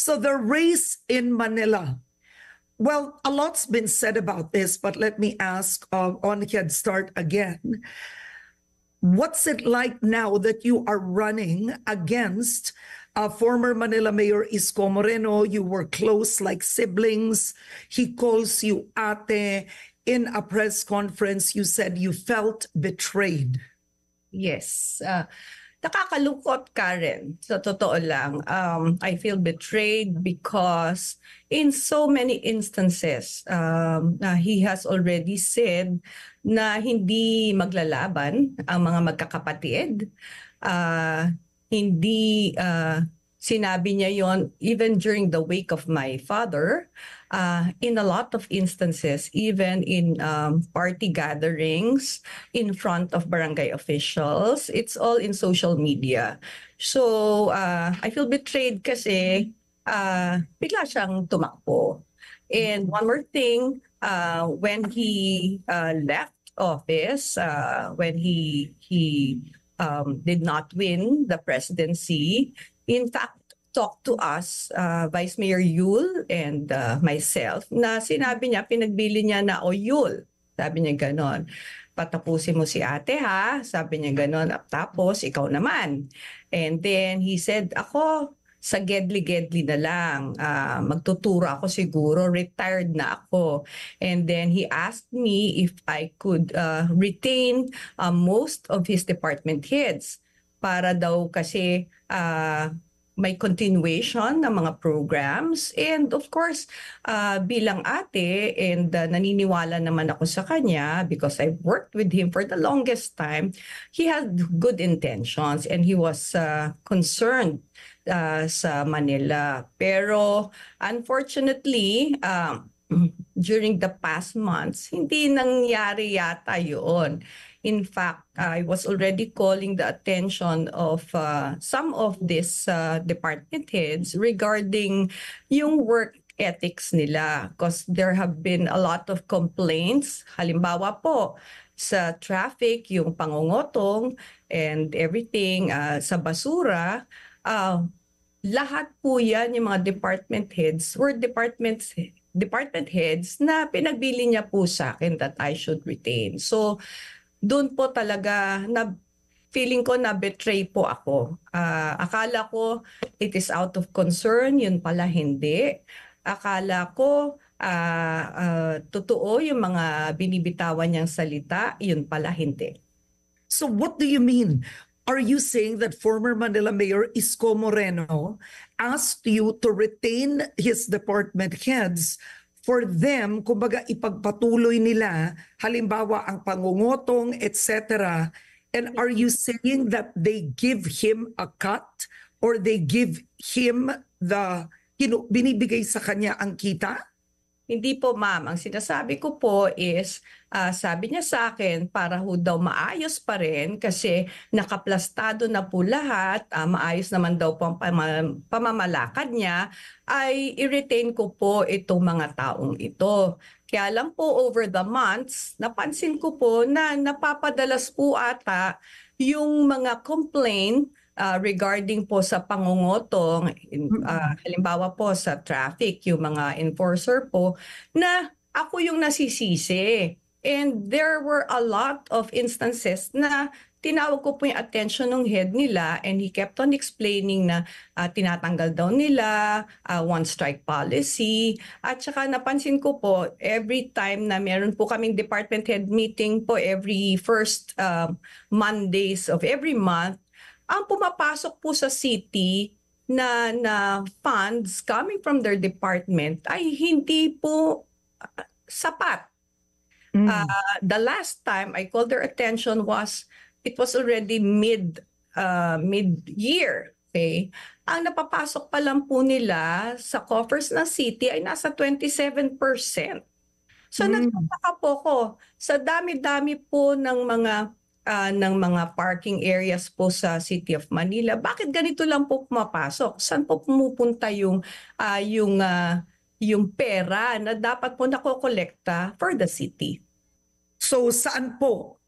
So the race in Manila. Well, a lot's been said about this, but let me ask on Head Start again. What's it like now that you are running against former Manila Mayor Isko Moreno? You were close like siblings. He calls you ate. In a press conference, you said you felt betrayed. Yes. Nakakalungkot, Karen. Sa totoo lang, I feel betrayed because in so many instances, he has already said na hindi maglalaban ang mga magkakapatid. Hindi sinabi niya yon even during the wake of my father. In a lot of instances, even in party gatherings in front of barangay officials, it's all in social media. So I feel betrayed kasi bigla siyang tumakbo. And one more thing, when he left office, when he did not win the presidency, in fact, talked to us, Vice Mayor Yul and myself, na sinabi niya, pinagbili niya na, o Yul, sabi niya ganon, patapusin mo si ate ha, sabi niya ganon, tapos ikaw naman. And then he said, ako, sa gedli-gedli na lang, magtuturo ako siguro, retired na ako. And then he asked me if I could retain most of his department heads para daw kasi may continuation ng mga programs. And of course, bilang ate, and naniniwala naman ako sa kanya because I've worked with him for the longest time, he had good intentions and he was concerned sa Manila. Pero unfortunately, during the past months, hindi nangyari yata yun. In fact, I was already calling the attention of some of these department heads regarding yung work ethics nila because there have been a lot of complaints. Halimbawa po, sa traffic, yung pangungotong and everything, sa basura, lahat po yan, yung mga department heads were department heads na pinagbili niya po sa akin that I should retain. So, doon po talaga na feeling ko na betray po ako. Akala ko it is out of concern, yun pala hindi. Akala ko totoo yung mga binibitawan niyang salita, yun pala hindi. So what do you mean? Are you saying that former Manila Mayor Isko Moreno asked you to retain his department heads for them, kumbaga ipagpatuloy nila, halimbawa ang pangungotong, etc. And are you saying that they give him a cut or they give him the, binibigay sa kanya ang kita? Hindi po, ma'am. Ang sinasabi ko po is, sabi niya sa akin, para ho daw maayos pa rin kasi nakaplastado na po lahat, maayos naman daw po ang pamamalakad niya, ay i-retain ko po itong mga taong ito. Kaya lang po over the months, napansin ko po na napapadalas po ata yung mga complaint regarding po sa pangungotong, halimbawa po sa traffic, yung mga enforcer po, na ako yung nasisisi. And there were a lot of instances na tinawag ko po yung attention ng head nila and he kept on explaining na tinatanggal daw nila, one strike policy. At saka napansin ko po, every time na meron po kaming department head meeting po every first Mondays of every month, ang pumapasok po sa city na funds coming from their department ay hindi po sapat. The last time I called their attention it was already mid-year. Okay? Ang napapasok pa lang po nila sa coffers ng city ay nasa 27%. So nagtataka po ko, sa dami-dami po ng mga parking areas po sa City of Manila, bakit ganito lang po pumapasok? Saan po pumupunta yung pera na dapat po nakokolekta for the city? So saan po?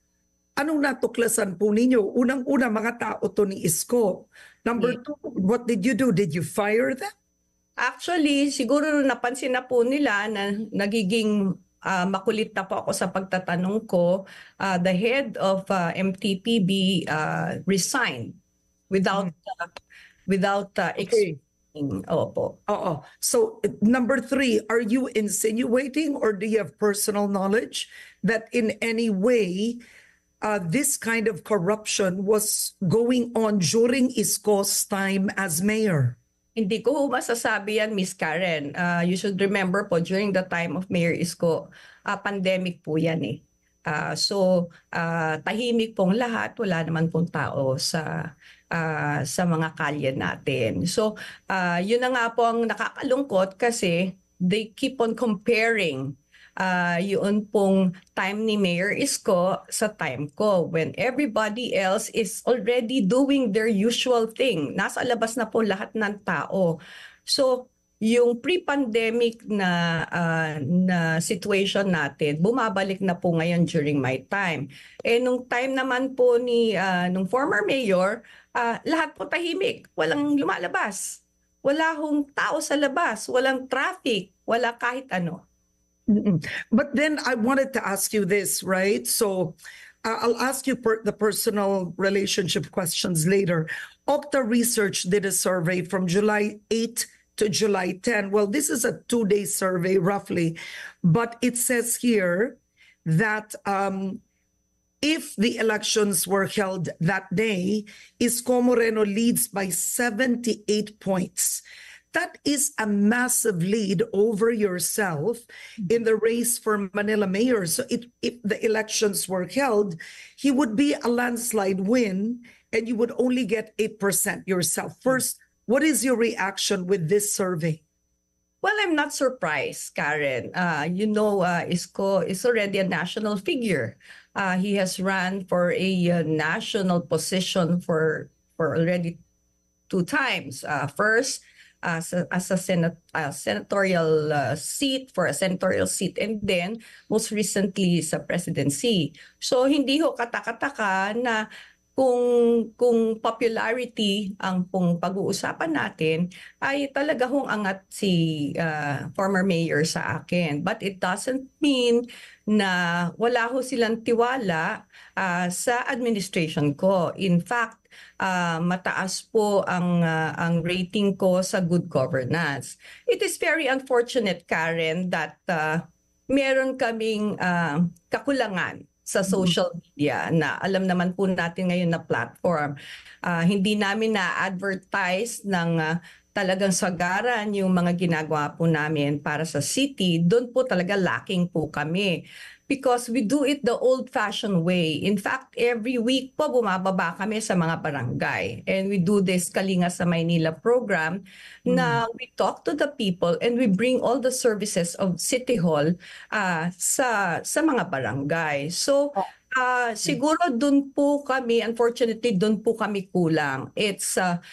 Anong natuklasan po ninyo? Unang-una, mga tao to ni Isko. Number two, what did you do? Did you fire them? Actually, siguro napansin na po nila na nagiging makulit na po ako sa pagtatanong ko. The head of MTPB resigned without Okay. explaining. Opo. So, number 3, are you insinuating or do you have personal knowledge that in any way this kind of corruption was going on during Isko's time as mayor? Hindi ko masasabi yan, Miss Karen. You should remember po, during the time of Mayor Isko, pandemic po yan eh. Tahimik pong lahat, wala naman pong tao sa mga kalye natin. So, yun na nga po ang nakakalungkot kasi they keep on comparing yun pong time ni Mayor Isko sa time ko when everybody else is already doing their usual thing. Nasa labas na po lahat ng tao. So, yung pre-pandemic na situation natin, bumabalik na po ngayon during my time. Nung time naman po nung former mayor, lahat po tahimik, walang lumalabas. Wala hong tao sa labas, walang traffic, wala kahit ano. But then I wanted to ask you this, right? So I'll ask you the personal relationship questions later. Okta Research did a survey from July 8 to July 10. Well, this is a 2-day survey roughly, but it says here that if the elections were held that day, Isko Moreno leads by 78 points. That is a massive lead over yourself in the race for Manila mayor. So if the elections were held, he would be a landslide win and you would only get 8% yourself. First, what is your reaction with this survey? Well, I'm not surprised, Karen. Isko is already a national figure. He has run for a national position for already 2 times. First, as a senatorial seat, for a senatorial seat, and then most recently sa presidency. So hindi ho katakataka na kung popularity ang pong pag-uusapan natin, ay talaga hong angat si former mayor sa akin. But it doesn't mean na wala ho silang tiwala sa administration ko. In fact, mataas po ang rating ko sa good governance. It is very unfortunate, Karen, that meron kaming kakulangan sa social media na alam naman po natin ngayon na platform. Hindi namin na-advertise ng talagang sagaran yung mga ginagawa po namin para sa city. Doon po talaga lacking po kami. Because we do it the old-fashioned way. In fact, every week po bumababa kami sa mga barangay. And we do this Kalinga sa Maynila program na we talk to the people and we bring all the services of City Hall sa mga barangay. So, siguro dun po kami, unfortunately, dun po kami kulang. It's a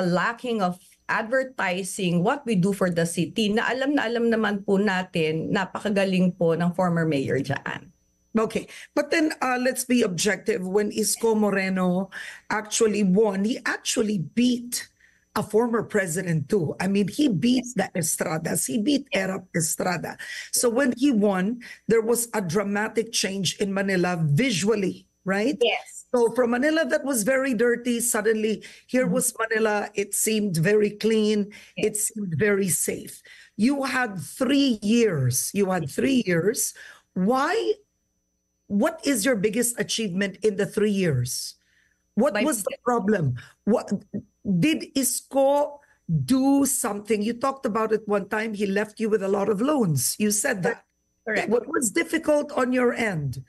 lacking of advertising what we do for the city na alam naman po natin, napakagaling po ng former mayor dyan. Okay, but then let's be objective. When Isko Moreno actually won, he actually beat a former president too. I mean, he beat the Estradas. He beat Erap Estrada. So when he won, there was a dramatic change in Manila visually, right? Yes. So from Manila that was very dirty, suddenly here was Manila. It seemed very clean. It seemed very safe. You had 3 years. What is your biggest achievement in the 3 years? What was the problem? What did Isko do something? You talked about it one time. He left you with a lot of loans. You said that. Correct. What was difficult on your end?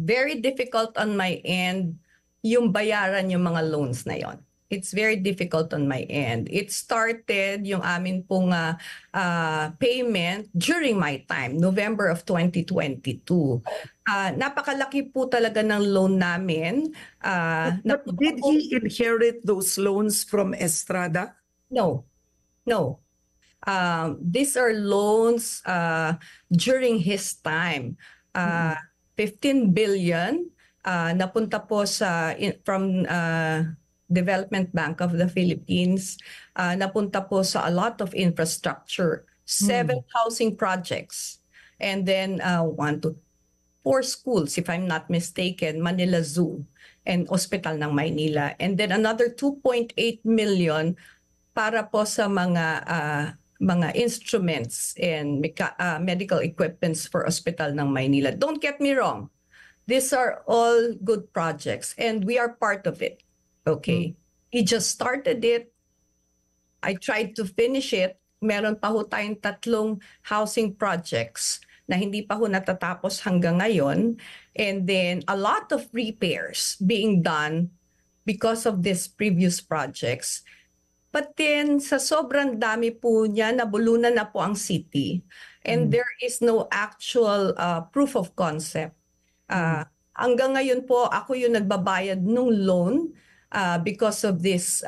Very difficult on my end yung bayaran yung mga loans na yon. It's very difficult on my end. It started yung amin pong payment during my time, November of 2022. Napakalaki po talaga ng loan namin. But did he inherit those loans from Estrada? No. These are loans during his time. 15 billion napunta po from Development Bank of the Philippines. Napunta po sa a lot of infrastructure, 7 housing projects, and then 1 to 4 schools, if I'm not mistaken, Manila Zoo and Hospital ng Maynila. And then another 2.8 million para po sa mga instruments and medical equipments for Hospital ng Maynila. Don't get me wrong. These are all good projects and we are part of it. Okay. We just started it. I tried to finish it. Meron pa ho tayong 3 housing projects na hindi pa ho natatapos hanggang ngayon. And then a lot of repairs being done because of these previous projects. But then sa sobrang dami po niya, nabulunan na po ang city. And there is no actual proof of concept. Hanggang ngayon po, ako yung nagbabayad ng loan because of these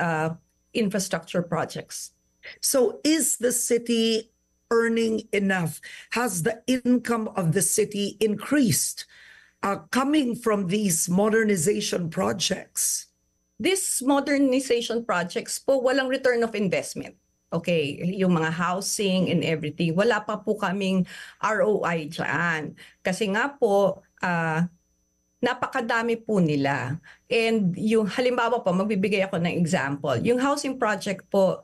infrastructure projects. So is the city earning enough? Has the income of the city increased coming from these modernization projects? These modernization projects po, walang return of investment. Okay, yung mga housing and everything, wala pa po kaming ROI dyan. Kasi nga po, napakadami po nila. And yung halimbawa po, magbibigay ako ng example. Yung housing project po,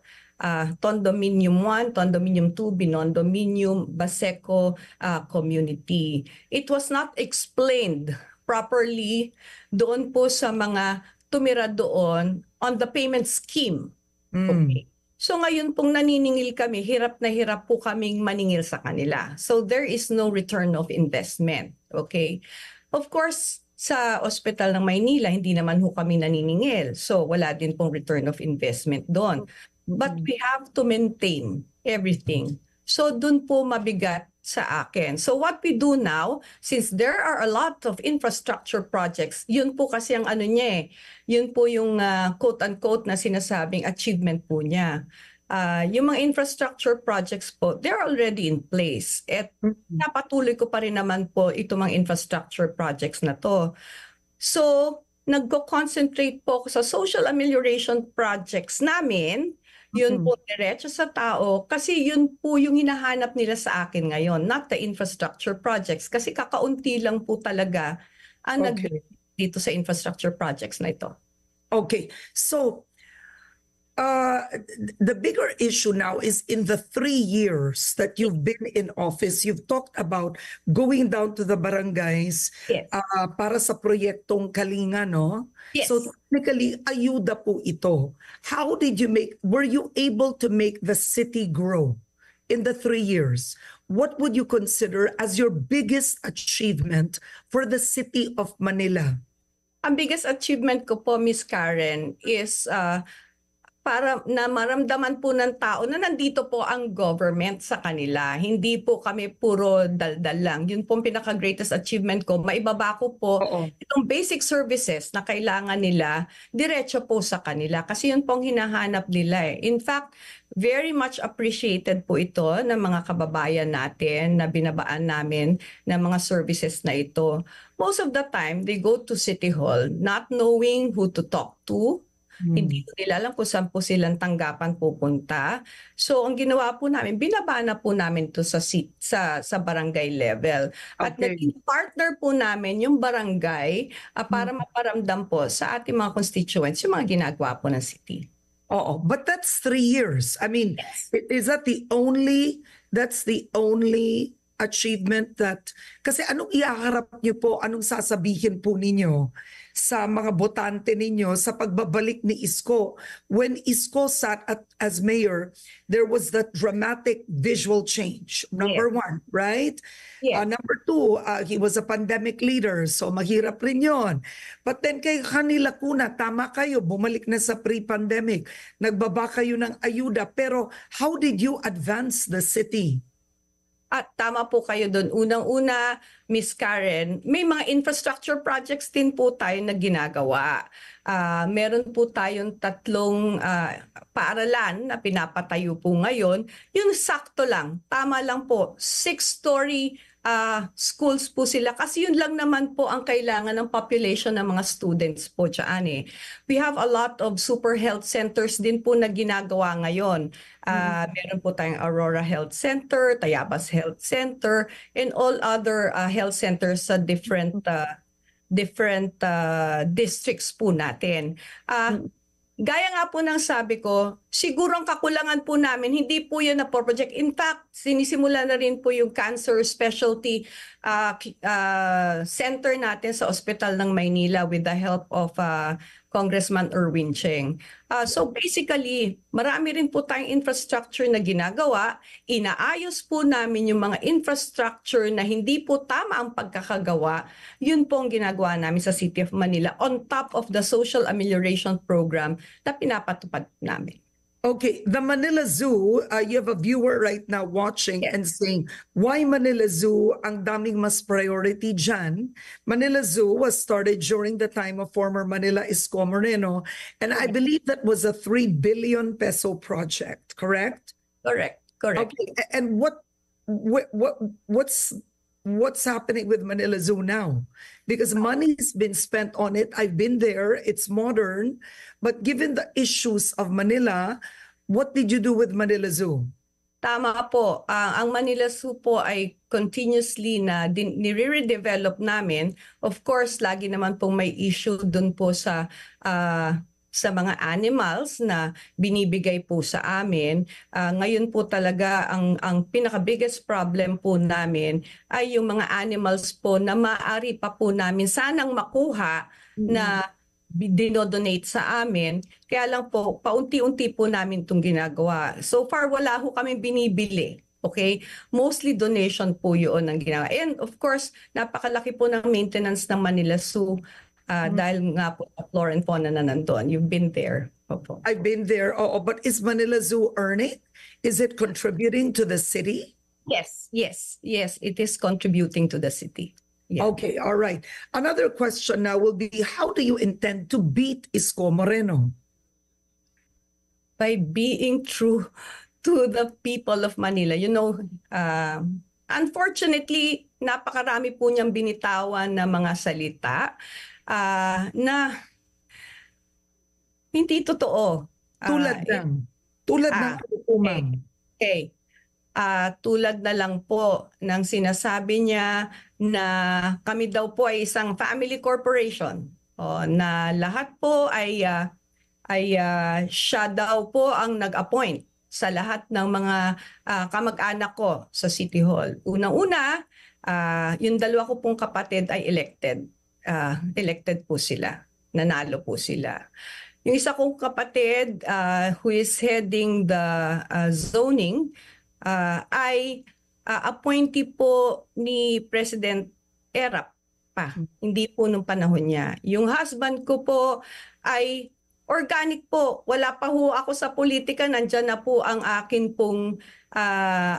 Condominium 1, Condominium 2, Binondominium, Baseco community. It was not explained properly doon po sa mga tumira doon on the payment scheme. Okay. So ngayon pong naniningil kami, hirap na hirap po kaming maningil sa kanila. So there is no return of investment. Okay. Of course, sa Hospital ng Maynila, hindi naman ho kami naniningil. So wala din pong return of investment doon. But we have to maintain everything. So dun po mabigat sa akin. So what we do now, since there are a lot of infrastructure projects, yun po kasi ang ano niya eh, yun po yung quote-unquote na sinasabing achievement po niya. Yung mga infrastructure projects po, they're already in place. At napatuloy ko pa rin naman po itong mga infrastructure projects na to. So, nagko-concentrate po ako sa social amelioration projects namin. Yun po diretso sa tao kasi yun po yung hinahanap nila sa akin ngayon, not the infrastructure projects. Kasi kakaunti lang po talaga ang dito sa infrastructure projects na ito. Okay, so the bigger issue now is in the 3 years that you've been in office, you've talked about going down to the barangays para sa proyektong Kalinga, no? Yes. So technically, ayuda po ito. How did you were you able to make the city grow in the 3 years? What would you consider as your biggest achievement for the city of Manila? Ang biggest achievement ko po, Miss Karen, is para na maramdaman po ng tao na nandito po ang government sa kanila. Hindi po kami puro daldal lang. Yun po ang pinaka-greatest achievement ko. Maibaba ko po itong basic services na kailangan nila, diretso po sa kanila. Kasi yun po ang hinahanap nila eh. In fact, very much appreciated po ito ng mga kababayan natin na binabaan namin ng mga services na ito. Most of the time, they go to City Hall not knowing who to talk to. Hindi nila alam kung saan po silang tanggapan pupunta. So ang ginawa po namin, binaba na po namin to sa barangay level. At naging partner po namin yung barangay para maparamdam po sa ating mga constituents yung mga ginagawa po ng city. But that's 3 years. I mean, is that that's the only achievement that, kasi anong iaharap niyo po, anong sasabihin po ninyo sa mga botante ninyo sa pagbabalik ni Isko? When Isko sat as mayor, there was that dramatic visual change. Number one, right? Number two, he was a pandemic leader, so mahirap rin yun. But then kay kanila kuna, tama kayo, bumalik na sa pre-pandemic. Nagbaba kayo ng ayuda, pero how did you advance the city? At tama po kayo doon. Unang-una, Miss Karen, may mga infrastructure projects din po tayo na ginagawa. Meron po tayong 3 paaralan na pinapatayo po ngayon. Yung sakto lang, tama lang po, 6-story schools po sila kasi yun lang naman po ang kailangan ng population ng mga students po dyan eh. We have a lot of super health centers din po na ginagawa ngayon. Meron po tayong Aurora Health Center, Tayabas Health Center, and all other health centers sa different districts po natin. Gaya nga po ng sabi ko, siguro ang kakulangan po namin, hindi po yan na project. In fact, sinisimula na rin po yung cancer specialty center natin sa Ospital ng Maynila with the help of Congressman Erwin Cheng. So basically, marami rin po tayong infrastructure na ginagawa. Inaayos po namin yung mga infrastructure na hindi po tama ang pagkakagawa. Yun po ang ginagawa namin sa City of Manila on top of the social amelioration program na pinapatupad namin. Okay, the Manila Zoo, you have a viewer right now watching and saying, why Manila Zoo ang daming mas priority dyan? Manila Zoo was started during the time of former Manila Isko Moreno, and I believe that was a 3 billion peso project, correct? Correct. Okay, and what's happening with Manila Zoo now? Because money's been spent on it. I've been there. It's modern. But given the issues of Manila, what did you do with Manila Zoo? Tama po. Ang Manila Zoo po ay continuously na nire-redevelop namin. Of course, lagi naman pong may issue dun po sa mga animals na binibigay po sa amin. Ngayon po talaga ang pinaka-biggest problem po namin ay yung mga animals po na maaari pa po namin sanang makuha na dinodonate sa amin. Kaya lang po, paunti-unti po namin itong ginagawa. So far, wala ho kami binibili. Okay? Mostly donation po yun ang ginagawa. And of course, napakalaki po ng maintenance ng Manila Zoo. Dahil nga po sa flora and fauna na nandun. You've been there. Opo. I've been there. But is Manila Zoo earning? Is it contributing to the city? Yes. It is contributing to the city. Yeah. Okay, all right. Another question now will be, how do you intend to beat Isko Moreno? By being true to the people of Manila. You know, unfortunately, napakarami po niyang binitawan na mga salita na hindi totoo. Tulad ng hukumang. Okay. Tulad na lang po ng sinasabi niya na kami daw po ay isang family corporation. Na lahat po ay siya daw po ang nag-appoint sa lahat ng mga kamag-anak ko sa City Hall. Unang-una, yung dalawa ko pong kapatid ay elected. Elected po sila. Nanalo po sila. Yung isa kong kapatid who is heading the zoning ay appointee po ni President Erap pa. Hindi po nung panahon niya. Yung husband ko po ay organic po. Wala pa ho ako sa politika. Nandyan na po ang akin pong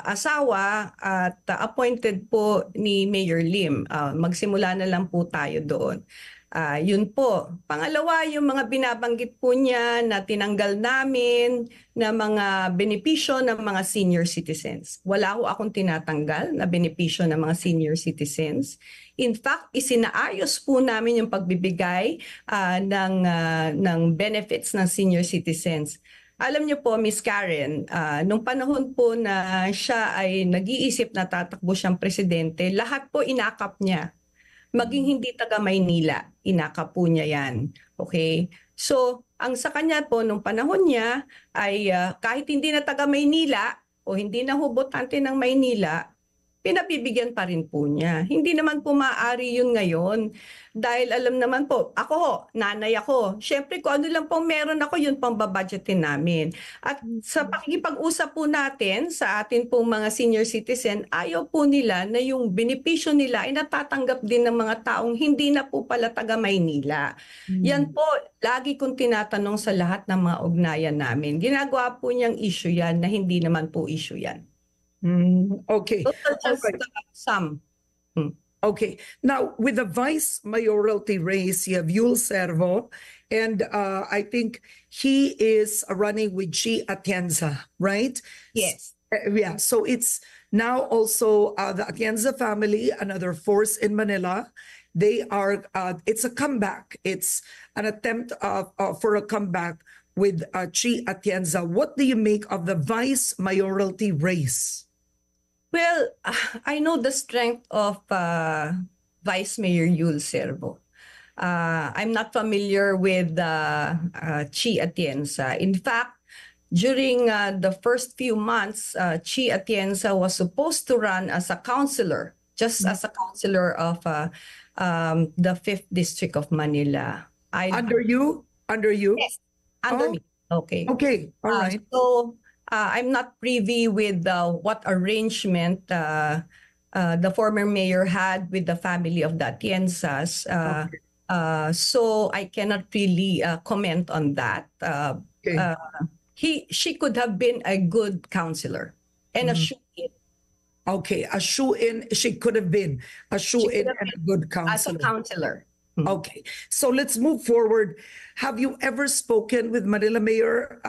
asawa at appointed po ni Mayor Lim. Magsimula na lang po tayo doon. Yun po. Pangalawa, yung mga binabanggit po niya na tinanggal namin na mga benepisyo ng mga senior citizens. Wala ho akong tinatanggal na benepisyo ng mga senior citizens. In fact, isinaayos po namin yung pagbibigay ng benefits ng senior citizens. Alam niyo po, Miss Karen, nung panahon po na siya ay nag-iisip na tatakbo siyang presidente, lahat po inakap niya. Maging hindi taga Maynila, inakap po niya yan. Okay? So, ang sa kanya po, nung panahon niya, ay kahit hindi na taga Maynila o hindi na hubotante ng Maynila, pinabibigyan pa rin po niya. Hindi naman po maaari yun ngayon. Dahil alam naman po, ako, nanay ako. Siyempre, kung ano lang pong meron ako, yun pang babudgetin namin. At sa pakikipag-usap po natin sa atin pong mga senior citizen, ayaw po nila na yung benepisyo nila ay natatanggap din ng mga taong hindi na po pala taga Maynila. Yan po, lagi kong tinatanong sa lahat ng mga ugnayan namin. Ginagawa po niyang issue yan na hindi naman po issue yan. Okay. So, just some. Okay. Now, with the vice mayoralty race, you have Yul Servo, and I think he is running with G. Atienza, right? Yes. Yeah, so it's now also the Atienza family, another force in Manila. They are, it's a comeback. It's an attempt for a comeback with Chi Atienza. What do you make of the vice mayoralty race? Well, I know the strength of Vice Mayor Yul Servo. I'm not familiar with Chi Atienza. In fact, during the first few months, Chi Atienza was supposed to run as a councilor, just as a councilor of the 5th District of Manila. Under you? Under you? Yes, under Oh, me. Okay. okay, all right. So I'm not privy with what arrangement the former mayor had with the family of the Atienzas. Okay. So I cannot really comment on that. Okay. She could have been a good counselor and a shoe-in Okay, a shoe-in, she could have been a shoe-in have and a good as a counselor. counselor. Okay, so let's move forward. Have you ever spoken with Manila Mayor,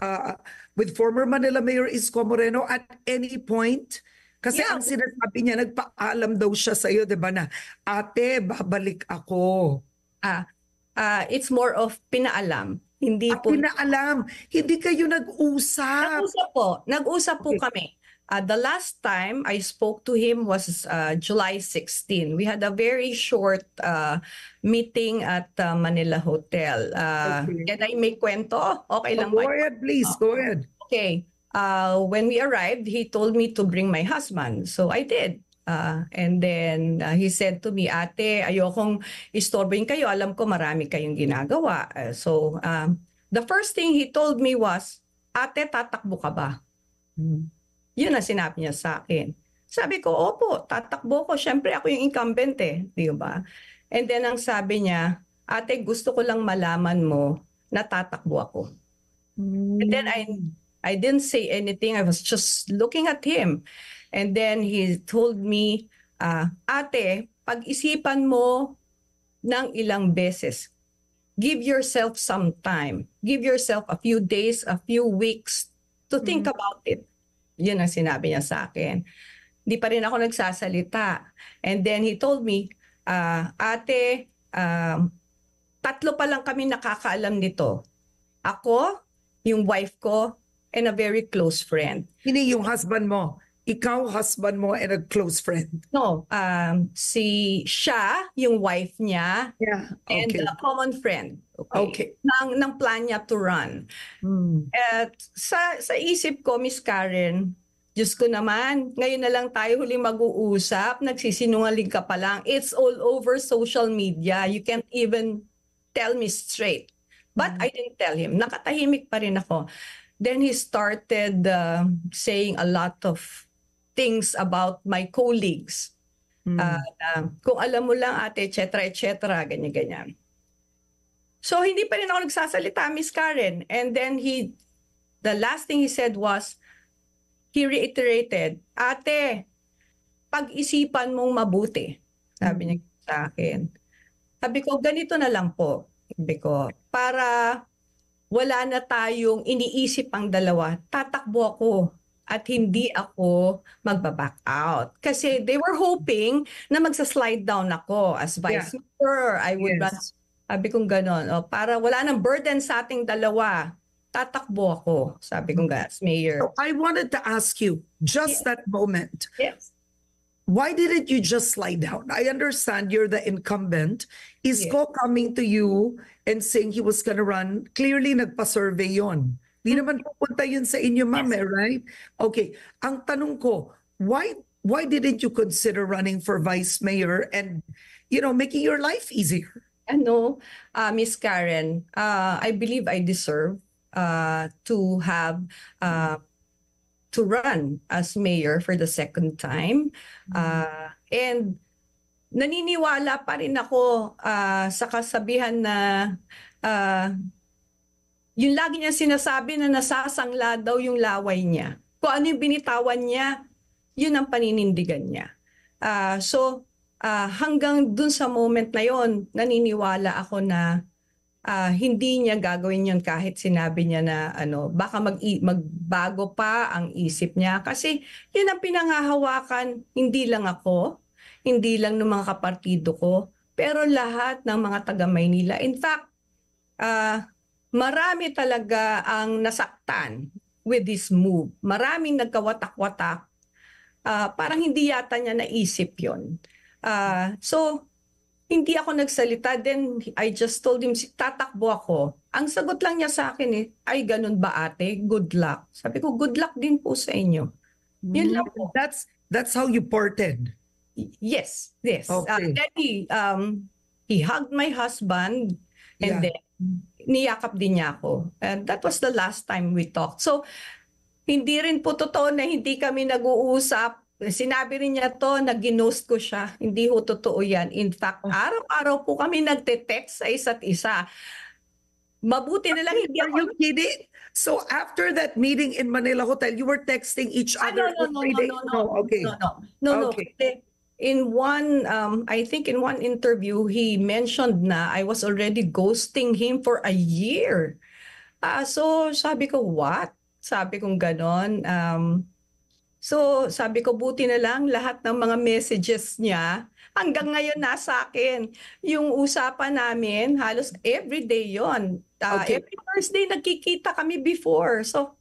with former Manila Mayor Isko Moreno at any point? Kasi Yeah. ang sinasabi niya, nagpaalam daw siya sa iyo, di ba na, ate, babalik ako. It's more of pinaalam. Hindi At po. pinaalam, hindi kayo nag-usap. Nag-usap po Okay. kami. The last time I spoke to him was July 16. We had a very short meeting at Manila Hotel. Okay. Can I make kwento? Okay lang Go ba? ahead, please, go ahead. Okay. When we arrived, he told me to bring my husband. So I did. And then he said to me, ate, ayokong istorbohin kayo. Alam ko marami kayong ginagawa. So the first thing he told me was, ate, tatakbo ka ba? Yun ang sinabi niya sa akin. Sabi ko, opo, tatakbo ko. Siyempre ako yung incumbent eh. Di ba? And then ang sabi niya, ate, gusto ko lang malaman mo na tatakbo ako. And then I didn't say anything. I was just looking at him. And then he told me, ate, pag-isipan mo ng ilang beses. Give yourself some time. Give yourself a few days, a few weeks to think about it. Yun ang sinabi niya sa akin. Hindi pa rin ako nagsasalita. And then he told me, ate, tatlo pa lang kami nakakaalam nito. Ako, yung wife ko, and a very close friend. Hindi yung husband mo. Ikaw, husband mo, and a close friend. No, siya, yung wife niya, Yeah, and okay. a common friend. Okay. Ng plan niya to run. At sa isip ko, Miss Karen, Diyos ko naman, ngayon na lang tayo huling mag-uusap, nagsisinungaling ka pa lang. It's all over social media. You can't even tell me straight. But I didn't tell him. Nakatahimik pa rin ako. Then he started saying a lot of things about my colleagues. Kung alam mo lang ate, et cetera, ganyan-ganyan. So hindi pa rin ako nagsasalita, Miss Karen. And then the last thing he said was, he reiterated, ate, pag-isipan mong mabuti. Sabi niya sa akin. Sabi ko, ganito na lang po. Sabi ko, para wala na tayong iniisip ang dalawa, tatakbo ako at hindi ako magbaback out. Kasi they were hoping na magsa-slide down ako as vice mayor. I would run. Sabi kong gano'n. Para wala nang burden sa ating dalawa, tatakbo ako. Sabi kong as mayor. So I wanted to ask you, just that moment, Yes. why didn't you just slide down? I understand you're the incumbent. Isko coming to you and saying he was gonna run, clearly nagpa-survey yon. Di naman pupunta yun sa inyo, ma'am, right? Okay. Ang tanong ko, why didn't you consider running for vice mayor and, making your life easier? Miss Karen, I believe I deserve to have to run as mayor for the second time. And naniniwala pa rin ako sa kasabihan na yung lagi niya sinasabi na nasasangla daw yung laway niya. Kung ano yung binitawan niya, yun ang paninindigan niya. So hanggang dun sa moment na yon, naniniwala ako na hindi niya gagawin yun kahit sinabi niya na baka magbago pa ang isip niya. Kasi yun ang pinangahawakan, hindi lang ako, hindi lang ng mga kapartido ko, pero lahat ng mga taga Maynila. In fact, marami talaga ang nasaktan with this move. Maraming nagkawatak-watak. Parang hindi yata niya naisip yun. So, hindi ako nagsalita. Then, I just told him, tatakbo ako. Ang sagot lang niya sa akin ay ganun ba ate? Good luck. Sabi ko, good luck din po sa inyo. Yun lang po. That's how you parted. Yes, yes. Okay. Then he hugged my husband and Yeah. then niyakap din niya ako. And that was the last time we talked. So, hindi rin po totoo na hindi kami nag-uusap. Sinabi rin niya to na ginost ko siya. Hindi ho totoo yan. In fact, araw-araw po kami nagte-text sa isa't isa. Mabuti na lang hindi Are you kidding? So after that meeting in Manila Hotel, you were texting each other every day? Okay. No. Okay. In one, I think in one interview, he mentioned na I was already ghosting him for a year. So sabi ko, what? Sabi kong ganon. So sabi ko, buti na lang lahat ng mga messages niya hanggang ngayon nasa akin. Yung usapan namin, halos everyday yon. Okay. Every Thursday nagkikita kami before. So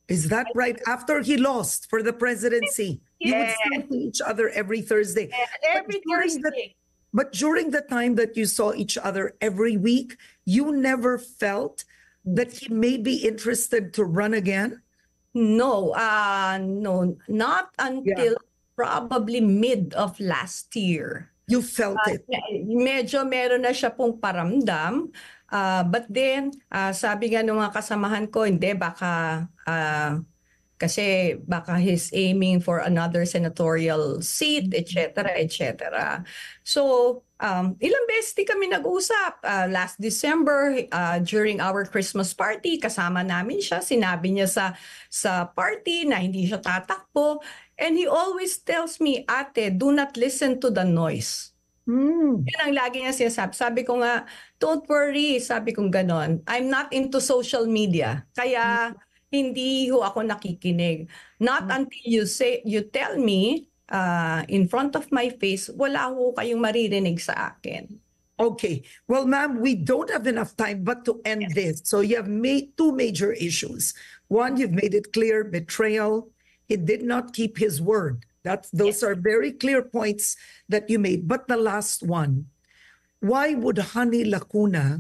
Is that right? After he lost for the presidency, you would Yes. still see each other every Thursday. every Thursday. But during the time that you saw each other every week, you never felt that he may be interested to run again? No, not until probably mid of last year. You felt it. Medyo meron na siya pong paramdam. But then, sabi nga ng mga kasamahan ko, hindi, baka, kasi baka he's aiming for another senatorial seat, etc., etc. So, ilang beses di kami nag-usap. Last December, during our Christmas party, kasama namin siya. Sinabi niya sa party na hindi siya tatakbo. And he always tells me, ate, do not listen to the noise. Yun ang lagi niya sinasabi. Sabi ko nga, don't worry, sabi kong ganon. I'm not into social media. Kaya hindi ho ako nakikinig. Not until you tell me in front of my face, wala ho kayong maririnig sa akin. Okay. Well, ma'am, we don't have enough time but to end this. So you have made two major issues. One, you've made it clear, betrayal. He did not keep his word. Those are very clear points that you made. But the last one, why would Honey Lacuna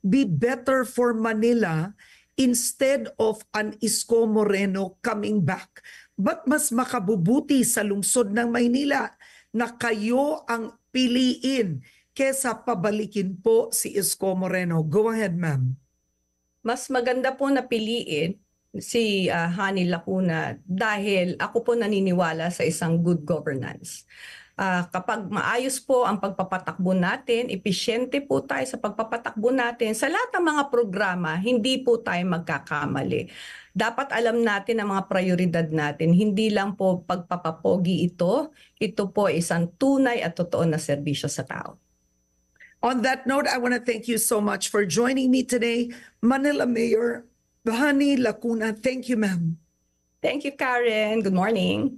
be better for Manila instead of an Isko Moreno coming back? But mas makabubuti sa lungsod ng Maynila na kayo ang piliin kesa pabalikin po si Isko Moreno. Go ahead, ma'am. Mas maganda po na piliin si Honey Lacuna dahil ako po naniniwala sa isang good governance. Kapag maayos po ang pagpapatakbo natin, episyente po tayo sa pagpapatakbo natin, sa lahat ng mga programa, hindi po tayo magkakamali. Dapat alam natin ang mga prioridad natin. Hindi lang po pagpapapogi ito. Ito po isang tunay at totoo na serbisyo sa tao. On that note, I want to thank you so much for joining me today. Manila Mayor Honey Lacuna, thank you, ma'am. Thank you, Karen. Good morning.